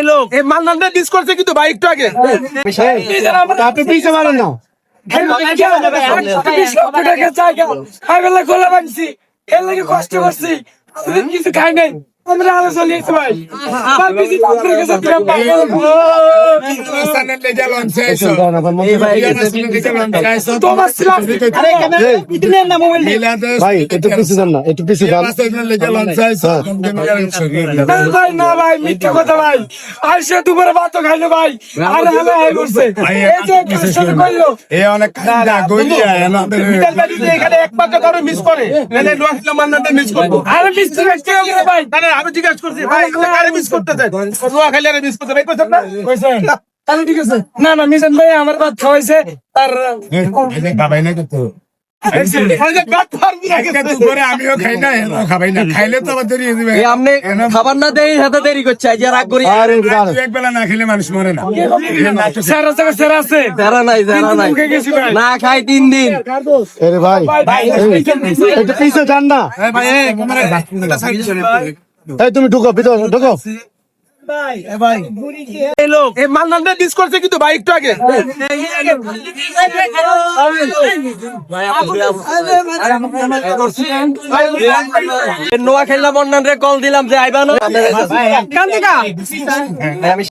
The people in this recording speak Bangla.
এই লোক এই মান্নানটা ডিস করছে কিন্তু ভাই একটু আগে আপনি পিছে মারেন না কষ্ট করছি কিছু খাই নাই আমরা আলোচনা ভাই না ভাই মিথ্যা কথা ভাই আর সে দুপুরে ভাত খাইলো ভাই এখানে একমাত্র কারো মিস করে মিস করবো আরে মিস ভাই আমি জিজ্ঞাসা করছি ভাই কারে মিস করতে চাই নোয়াখালী আরে মিস করতে ভাই কইছেন না কইছেন তাহলে ঠিক আছে না না মিশন ভাই আমার বাদ খাওয়াইছে তার বাবাই না তো আমিও খাই না খাবাই না খাইলে তো আবার দেরি হয়ে যাবে আপনি খাবার না দেই হাতে দেরি করছে আজ রাগ করি এক বেলা না খেলে মানুষ মরে না সেরা সেরা আছে সেরা নাই না খাই 3 দিন আরে ভাই এটা পিছে যান না ভাই এই তুমি ঢুকো ভিতর ঢুকো এই লোক এই মান্নানটা ডিস করছে কিন্তু ভাই একটু আগে নোয়াখালী মন্নান রে কল দিলাম যে আইবা না